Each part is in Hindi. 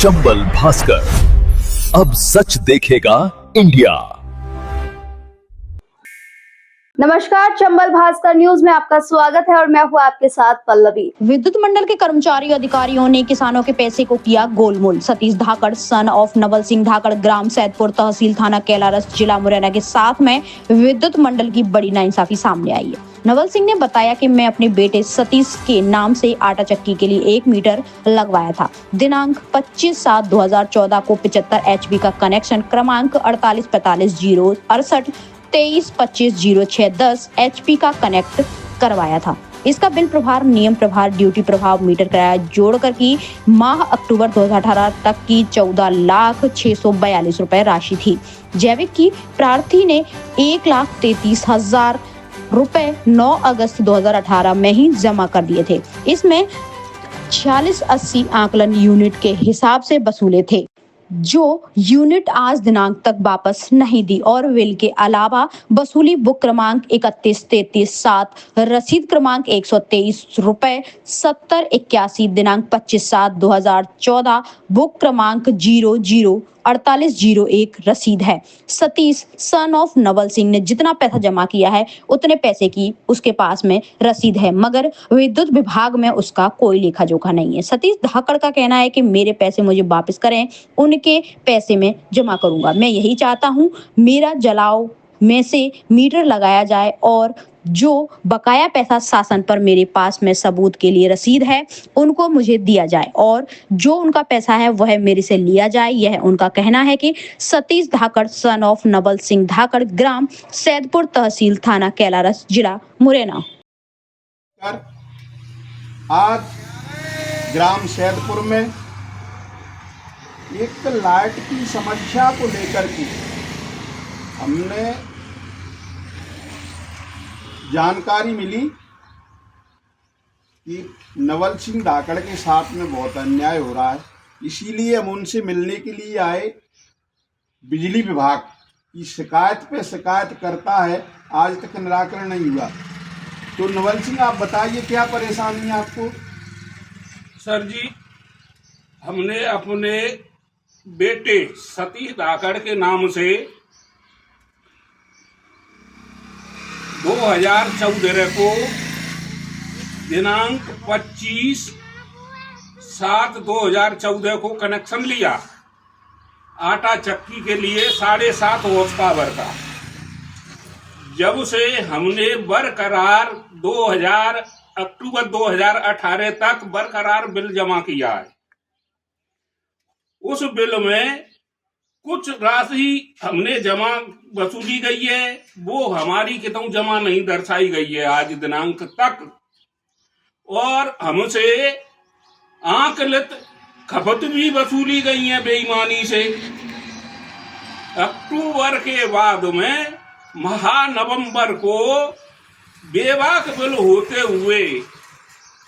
चंबल भास्कर, अब सच देखेगा इंडिया। नमस्कार, चंबल भास्कर न्यूज में आपका स्वागत है और मैं हूँ आपके साथ पल्लवी। विद्युत मंडल के कर्मचारी अधिकारियों ने किसानों के पैसे को किया गोलमोल। सतीश धाकड़ सन ऑफ नवल सिंह धाकड़, ग्राम सैदपुर, तहसील थाना कैलारस, जिला मुरैना के साथ में विद्युत मंडल की बड़ी नाइंसाफी सामने आई है। नवल सिंह ने बताया कि मैं अपने बेटे सतीश के नाम से आटा चक्की के लिए 1 मीटर लगवाया था। दिनांक 25/7/2014 को 75 HP का कनेक्शन क्रमांक 4845 2325 HP का कनेक्ट करवाया था। इसका बिल प्रभार, नियम प्रभार, ड्यूटी प्रभाव, मीटर किराया जोड़कर की माह अक्टूबर 2018 तक की 14,642 रुपए राशि थी। जैविक की प्रार्थी ने 1,33,000 रुपए 9 अगस्त 2018 में ही जमा कर दिए थे। इसमें 4680 आकलन यूनिट के हिसाब से वसूले थे, जो यूनिट आज दिनांक तक वापस नहीं दी और बिल के अलावा वसूली बुक क्रमांक 3133/7, रसीद क्रमांक 123 रुपए 7081, दिनांक 25/7/2014, बुक क्रमांक 004801 रसीद है। सतीश सन ऑफ नवल सिंह ने जितना पैसा जमा किया है उतने पैसे की उसके पास में रसीद है, मगर विद्युत विभाग में उसका कोई लेखा जोखा नहीं है। सतीश धाकड़ का कहना है कि मेरे पैसे मुझे वापस करें, उनके पैसे में जमा करूंगा। मैं यही चाहता हूं, मेरा जलाओ में से मीटर लगाया जाए और जो बकाया पैसा शासन पर मेरे पास में सबूत के लिए रसीद है उनको मुझे दिया जाए और जो उनका पैसा है वह मेरे से लिया जाए। यह उनका कहना है कि सतीश धाकड़ सन ऑफ नवल सिंह धाकड़, ग्राम सैदपुर, तहसील थाना कैलारस, जिला मुरैना। आज ग्राम सैदपुर में एक लाइट की समस्या को लेकर के हमने जानकारी मिली कि नवल सिंह धाकड़ के साथ में बहुत अन्याय हो रहा है। इसीलिए हम उनसे मिलने के लिए आए। बिजली विभाग की शिकायत पे शिकायत करता है, आज तक निराकरण नहीं हुआ। तो नवल सिंह, आप बताइए क्या परेशानी है आपको? सर जी, हमने अपने बेटे सतीश धाकड़ के नाम से 2014 को दिनांक 25/7/2014 को कनेक्शन लिया आटा चक्की के लिए 7.5 हॉर्स पावर का। जब से हमने बरकरार अक्टूबर 2018 तक बरकरार बिल जमा किया है। उस बिल में कुछ राशि हमने जमा वसूली गई है, वो हमारी कितों जमा नहीं दर्शाई गई है आज दिनांक तक। और हमसे आंकलित खपत भी वसूली गई है बेईमानी से। अक्टूबर के बाद में नवंबर को बेबाक बिल होते हुए,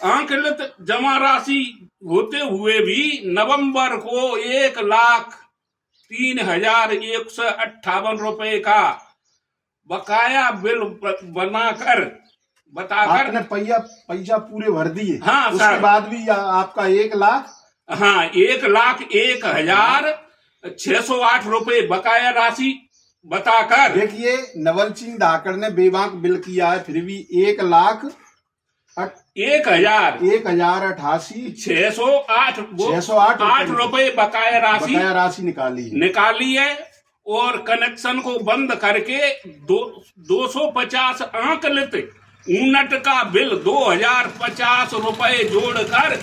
आंकलित जमा राशि होते हुए भी नवंबर को 1,03,158 रुपए का बकाया बिल बताकर आपने पैसा पूरे भर दिए? हाँ उसके सर। बाद भी आपका 1 लाख? हाँ, 1,01,608 रुपए बकाया राशि बताकर। देखिए, नवल सिंह धाकड़ ने बेबाक बिल किया है, फिर भी 1,01,608 रुपए बकाया राशि निकाली है और कनेक्शन को बंद करके 250 आंकलित यूनिट का बिल 2,050 रुपए जोड़कर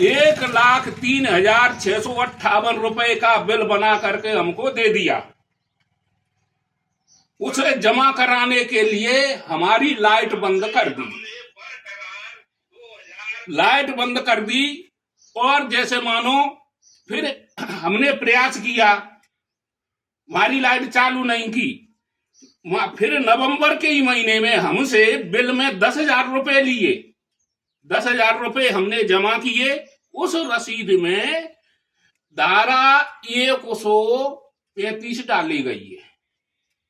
1,03,658 रुपए का बिल बना करके हमको दे दिया। उसे जमा कराने के लिए हमारी लाइट बंद कर दी और जैसे मानो फिर हमने प्रयास किया, हमारी लाइट चालू नहीं की। फिर नवंबर के ही महीने में हमसे बिल में 10,000 रुपए लिए, 10,000 रुपए हमने जमा किए। उस रसीद में धारा 135 डाली गई है,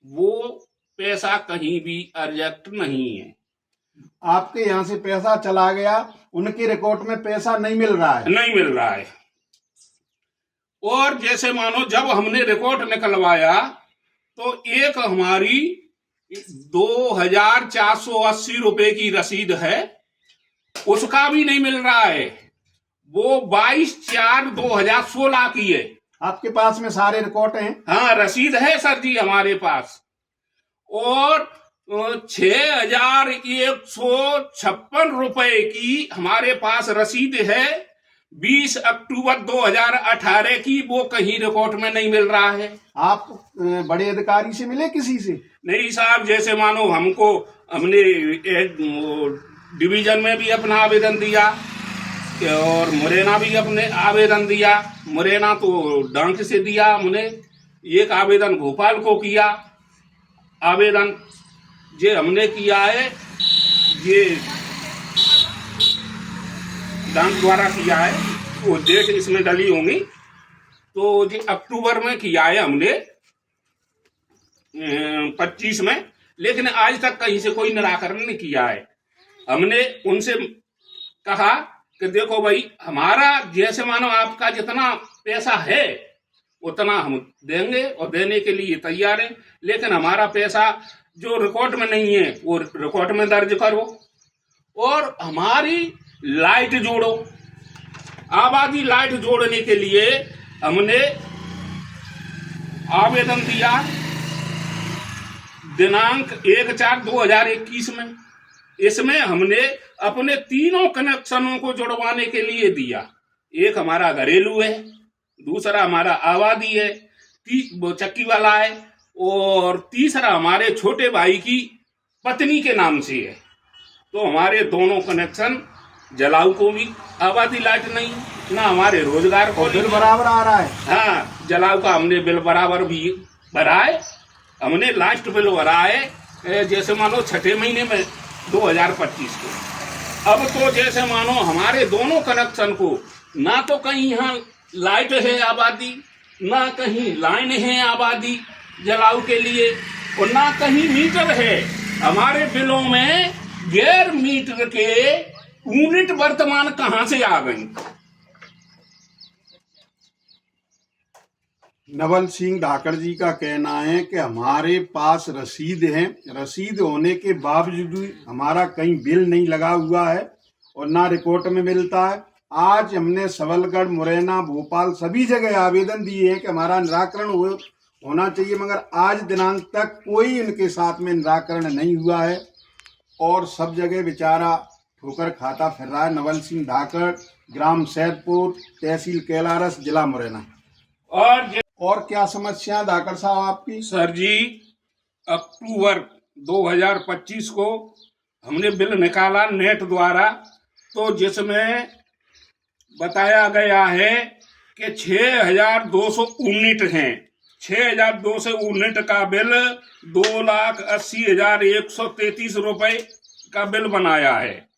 वो पैसा कहीं भी अर्जेक्ट नहीं है। आपके यहाँ से पैसा चला गया, उनके रिकॉर्ड में पैसा नहीं मिल रहा है? नहीं मिल रहा है। और जैसे मानो जब हमने रिकॉर्ड निकलवाया तो एक हमारी 2480 रुपए की रसीद है, उसका भी नहीं मिल रहा है। वो 22/4/2016 की है। आपके पास में सारे रिकॉर्ड हैं? हाँ, रसीद है सर जी हमारे पास। और 6156 रुपए की हमारे पास रसीद है 20 अक्टूबर 2018 की, वो कहीं रिकॉर्ड में नहीं मिल रहा है। आप बड़े अधिकारी से मिले किसी से? नहीं साहब, जैसे मानो हमने डिवीजन में भी अपना आवेदन दिया और मुरैना भी अपने आवेदन दिया। मुरैना तो डांक से दिया हमने, एक आवेदन भोपाल को किया। आवेदन ये हमने किया है, ये डांक द्वारा किया है, वो डेट इसमें डली होंगी। तो ये अक्टूबर में किया है हमने 25 में, लेकिन आज तक कहीं से कोई निराकरण नहीं किया है। हमने उनसे कहा कि देखो भाई, हमारा जैसे मानो आपका जितना पैसा है उतना हम देंगे और देने के लिए तैयार हैं, लेकिन हमारा पैसा जो रिकॉर्ड में नहीं है वो रिकॉर्ड में दर्ज करो और हमारी लाइट जोड़ो। आबादी लाइट जोड़ने के लिए हमने आवेदन दिया दिनांक 1/4/2021 में। इसमें हमने अपने तीनों कनेक्शनों को जुड़वाने के लिए दिया। एक हमारा घरेलू है, दूसरा हमारा आबादी है, वो चक्की वाला है, और तीसरा हमारे छोटे भाई की पत्नी के नाम से है। तो हमारे दोनों कनेक्शन, जलाऊ को भी आबादी लाइट नहीं, ना हमारे रोजगार को बिल बराबर आ रहा है। हाँ, जलाऊ का हमने बिल बराबर भी भरा है। हमने लास्ट बिल भरा है जैसे मानो 6ठे महीने में 2025 को। अब तो जैसे मानो हमारे दोनों कनेक्शन को ना तो कहीं यहाँ लाइट है आबादी, ना कहीं लाइन है आबादी जलाऊ के लिए, और ना कहीं मीटर है। हमारे बिलों में गैर मीटर के यूनिट वर्तमान कहाँ से आ गई? नवल सिंह धाकड़ जी का कहना है कि हमारे पास रसीद है, रसीद होने के बावजूद हमारा कहीं बिल नहीं लगा हुआ है और ना रिकॉर्ड में मिलता है। आज हमने सबलगढ़, मुरैना, भोपाल सभी जगह आवेदन दिए हैं कि हमारा निराकरण होना चाहिए, मगर आज दिनांक तक कोई इनके साथ में निराकरण नहीं हुआ है और सब जगह बेचारा ठोकर खाता फिर रहा है। नवल सिंह धाकड़, ग्राम सैदपुर, तहसील कैलारस, जिला मुरैना। और क्या समस्या धाकड़ साहब आपकी? सर जी, अक्टूबर 2025 को हमने बिल निकाला नेट द्वारा, तो जिसमें बताया गया है कि 6200 यूनिट हैं। 6200 यूनिट का बिल 2,80,133 रुपए का बिल बनाया है।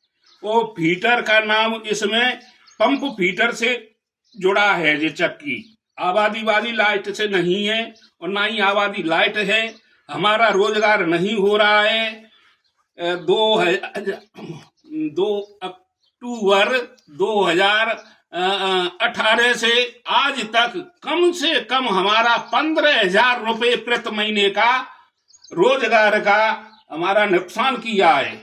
वो फीटर का नाम इसमें पंप फीटर से जुड़ा है। ये चक्की आबादी वाली लाइट से नहीं है और ना ही आबादी लाइट है। हमारा रोजगार नहीं हो रहा है। 2 अक्टूबर 2018 से आज तक कम से कम हमारा 15,000 रुपये प्रति महीने का रोजगार का हमारा नुकसान किया है।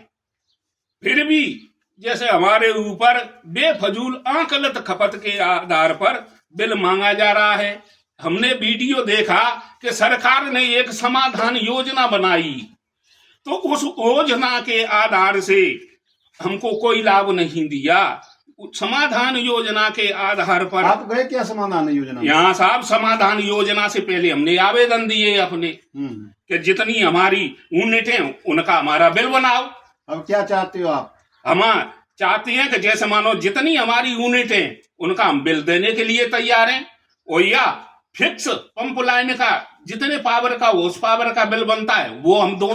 फिर भी जैसे हमारे ऊपर बेफजूल आंकलित खपत के आधार पर बिल मांगा जा रहा है। हमने वीडियो देखा कि सरकार ने एक समाधान योजना बनाई, तो उस योजना के आधार से हमको कोई लाभ नहीं दिया। समाधान योजना के आधार पर आप गए क्या समाधान योजना? यहाँ साहब, समाधान योजना से पहले हमने आवेदन दिए अपने कि जितनी हमारी यूनिट है उनका हमारा बिल बनाओ। अब क्या चाहते हो आप? हम चाहते हैं कि जैसे मानो जितनी हमारी यूनिट है उनका हम बिल देने के लिए तैयार हैं, और या फिक्स पंप लाइन का जितने पावर का उस पावर का बिल बनता है वो हम दो